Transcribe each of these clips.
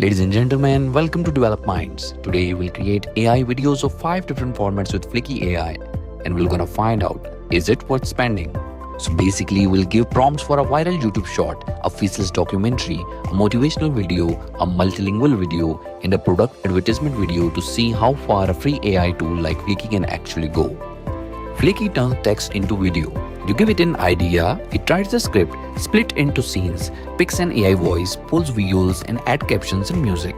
Ladies and gentlemen, welcome to Develop Minds. Today we'll create AI videos of 5 different formats with Fliki AI and we're gonna find out, is it worth spending? So basically we'll give prompts for a viral YouTube short, a faceless documentary, a motivational video, a multilingual video and a product advertisement video to see how far a free AI tool like Fliki can actually go. Fliki turns text into video. You give it an idea, it writes the script, split into scenes, picks an AI voice, pulls visuals and add captions and music.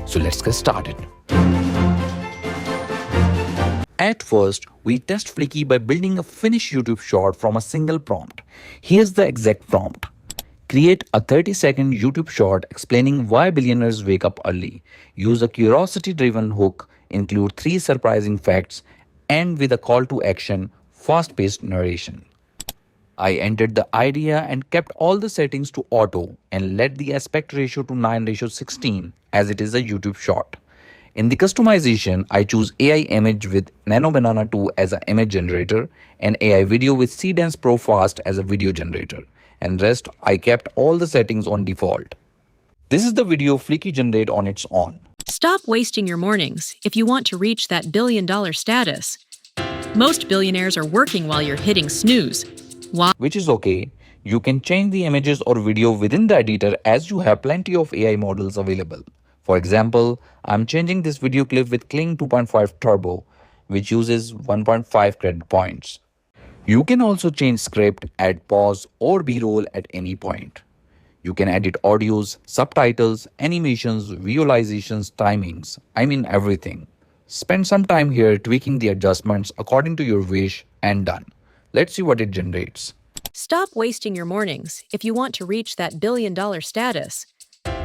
So let's get started. At first, we test Fliki by building a finished YouTube short from a single prompt. Here's the exact prompt. Create a 30-second YouTube short explaining why billionaires wake up early. Use a curiosity-driven hook, include 3 surprising facts, and with a call to action, fast-paced narration. I entered the idea and kept all the settings to auto and let the aspect ratio to 9:16 as it is a YouTube short. In the customization, I choose AI image with Nano Banana 2 as an image generator and AI video with C-Dance Pro Fast as a video generator. And rest, I kept all the settings on default. This is the video Fliki generate on its own. Stop wasting your mornings if you want to reach that billion-dollar status. Most billionaires are working while you're hitting snooze. Which is okay. You can change the images or video within the editor as you have plenty of AI models available. For example, I'm changing this video clip with Kling 2.5 Turbo, which uses 1.5 credit points. You can also change script, add pause or B-roll at any point. You can edit audios, subtitles, animations, visualizations, timings, everything. Spend some time here tweaking the adjustments according to your wish and done. Let's see what it generates. Stop wasting your mornings if you want to reach that billion-dollar status.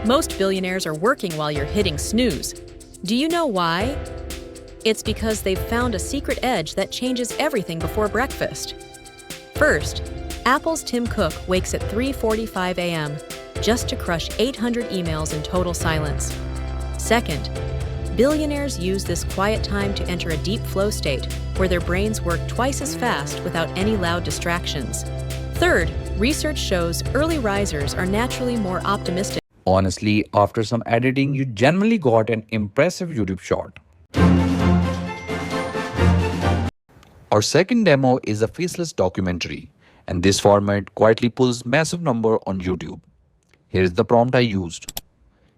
Most billionaires are working while you're hitting snooze. Do you know why? It's because they've found a secret edge that changes everything before breakfast. First, Apple's Tim Cook wakes at 3:45 a.m. just to crush 800 emails in total silence. Second, billionaires use this quiet time to enter a deep flow state where their brains work twice as fast without any loud distractions. Third, research shows early risers are naturally more optimistic. Honestly, after some editing, you generally got an impressive YouTube short. Our second demo is a faceless documentary, and this format quietly pulls massive number on YouTube. Here's the prompt I used.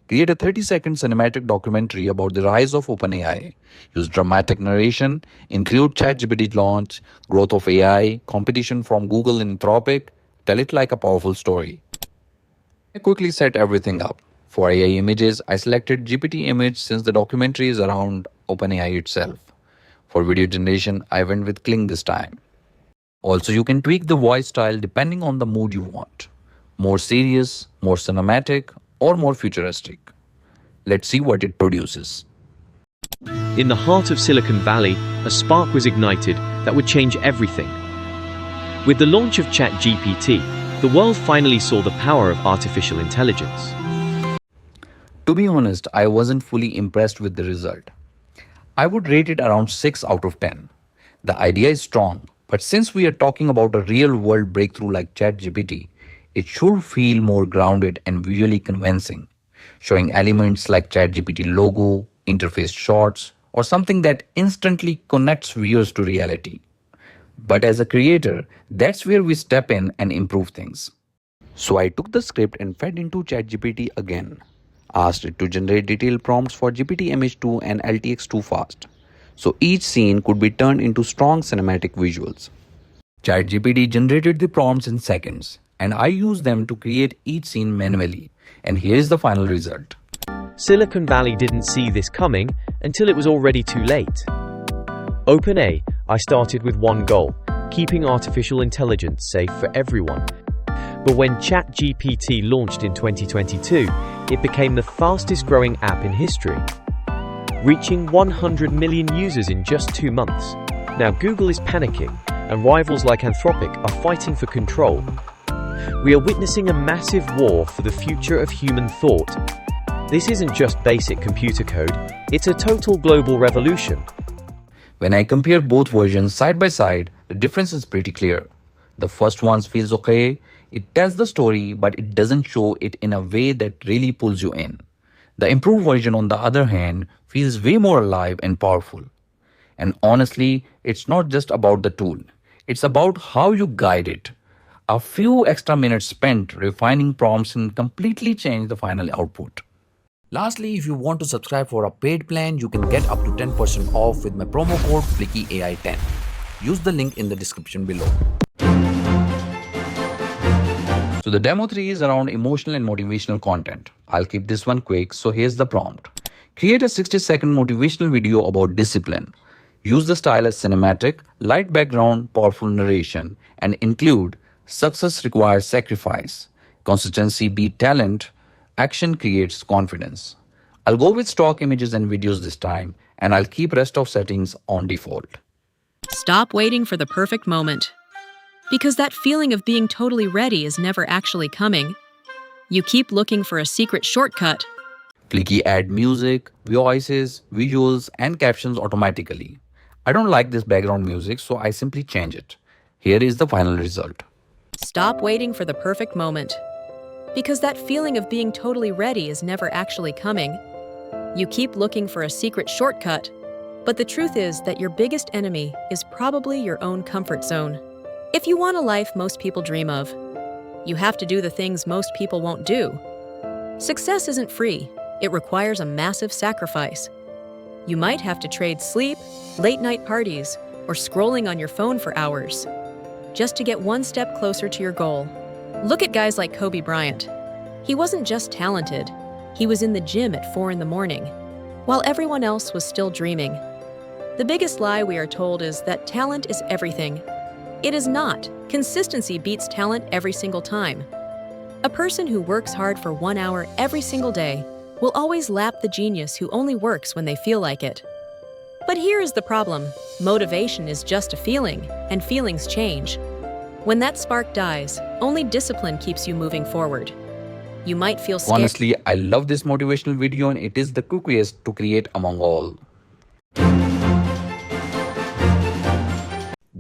Create a 30-second cinematic documentary about the rise of OpenAI. Use dramatic narration, include ChatGPT launch, growth of AI, competition from Google and Anthropic. Tell it like a powerful story. I quickly set everything up. For AI images, I selected GPT image since the documentary is around OpenAI itself. For video generation, I went with Kling this time. Also, you can tweak the voice style depending on the mood you want. More serious, more cinematic, or more futuristic. Let's see what it produces. In the heart of Silicon Valley, a spark was ignited that would change everything. With the launch of ChatGPT, the world finally saw the power of artificial intelligence. To be honest, I wasn't fully impressed with the result. I would rate it around 6 out of 10. The idea is strong, but since we are talking about a real-world breakthrough like ChatGPT, it should feel more grounded and visually convincing, showing elements like ChatGPT logo, interface shots, or something that instantly connects viewers to reality. But as a creator, that's where we step in and improve things. So I took the script and fed into ChatGPT again. Asked it to generate detailed prompts for GPT Image 2 and LTX2 Fast, so each scene could be turned into strong cinematic visuals. ChatGPT generated the prompts in seconds, and I used them to create each scene manually. And here's the final result. Silicon Valley didn't see this coming until it was already too late. OpenAI started with one goal, keeping artificial intelligence safe for everyone. But when ChatGPT launched in 2022, it became the fastest growing app in history, reaching 100 million users in just 2 months. Now Google is panicking, and rivals like Anthropic are fighting for control. We are witnessing a massive war for the future of human thought. This isn't just basic computer code, it's a total global revolution. When I compare both versions side by side, the difference is pretty clear. The first one feels okay, it tells the story, but it doesn't show it in a way that really pulls you in. The improved version, on the other hand, feels way more alive and powerful. And honestly, it's not just about the tool, it's about how you guide it. A few extra minutes spent refining prompts can completely change the final output. Lastly, if you want to subscribe for a paid plan, you can get up to 10% off with my promo code Fliki AI 10. Use the link in the description below. So the demo 3 is around emotional and motivational content. I'll keep this one quick, so here's the prompt. Create a 60-second motivational video about discipline. Use the style as cinematic, light background, powerful narration, and include success requires sacrifice, consistency beat talent, action creates confidence. I'll go with stock images and videos this time, and I'll keep rest of settings on default. Stop waiting for the perfect moment. Because that feeling of being totally ready is never actually coming. You keep looking for a secret shortcut. Fliki add music, voices, visuals, and captions automatically. I don't like this background music, so I simply change it. Here is the final result. Stop waiting for the perfect moment. Because that feeling of being totally ready is never actually coming. You keep looking for a secret shortcut. But the truth is that your biggest enemy is probably your own comfort zone. If you want a life most people dream of, you have to do the things most people won't do. Success isn't free. It requires a massive sacrifice. You might have to trade sleep, late-night parties, or scrolling on your phone for hours, just to get one step closer to your goal. Look at guys like Kobe Bryant. He wasn't just talented. He was in the gym at 4 in the morning, while everyone else was still dreaming. The biggest lie we are told is that talent is everything. It is not. Consistency beats talent every single time. A person who works hard for 1 hour every single day will always lap the genius who only works when they feel like it. But here is the problem. Motivation is just a feeling, and feelings change. When that spark dies, only discipline keeps you moving forward. You might feel scared. Honestly, I love this motivational video and it is the quickest to create among all.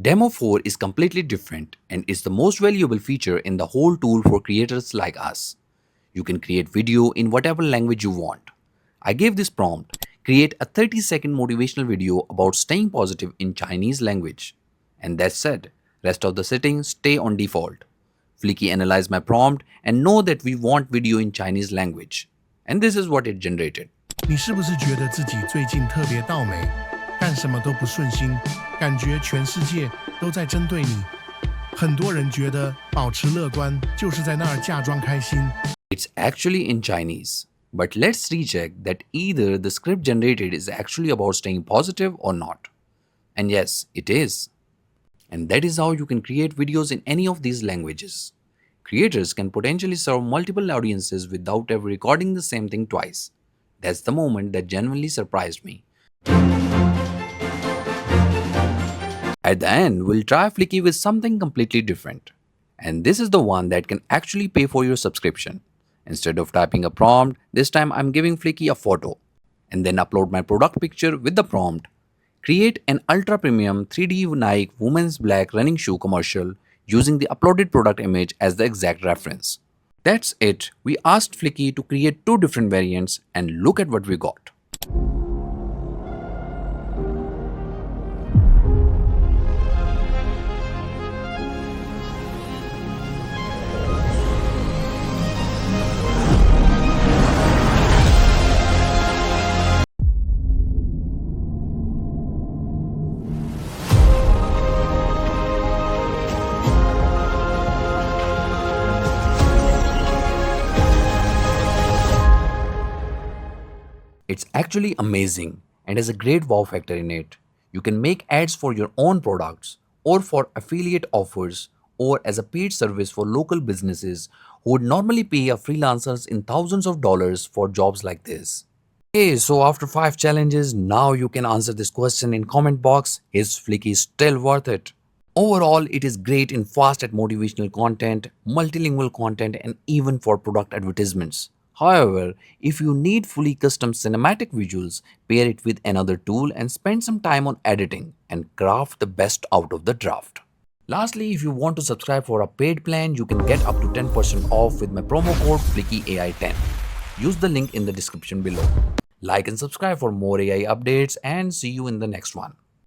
Demo 4 is completely different and is the most valuable feature in the whole tool for creators like us. You can create video in whatever language you want. I gave this prompt, create a 30-second motivational video about staying positive in Chinese language. And that's said, rest of the settings stay on default. Fliki analyzed my prompt and know that we want video in Chinese language. And this is what it generated. 你是不是觉得自己最近特别倒霉，干什么都不顺心，感觉全世界都在针对你？很多人觉得保持乐观就是在那儿假装开心。 It's actually in Chinese. But let's recheck that either the script generated is actually about staying positive or not. And yes, it is. And that is how you can create videos in any of these languages. Creators can potentially serve multiple audiences without ever recording the same thing twice. That's the moment that genuinely surprised me. At the end, we'll try Fliki with something completely different. And this is the one that can actually pay for your subscription. Instead of typing a prompt, this time I'm giving Fliki a photo. And then upload my product picture with the prompt. Create an ultra premium 3D Nike women's black running shoe commercial using the uploaded product image as the exact reference. That's it. We asked Fliki to create 2 different variants and look at what we got. It's actually amazing and has a great wow factor in it. You can make ads for your own products or for affiliate offers or as a paid service for local businesses who would normally pay a freelancers in thousands of dollars for jobs like this. Hey, so after 5 challenges, now you can answer this question in comment box. Is Fliki still worth it? Overall, it is great in fast at motivational content, multilingual content, and even for product advertisements. However, if you need fully custom cinematic visuals, pair it with another tool and spend some time on editing and craft the best out of the draft. Lastly, if you want to subscribe for a paid plan, you can get up to 10% off with my promo code Fliki AI 10. use the link in the description below. Like and subscribe for more AI updates and see you in the next one.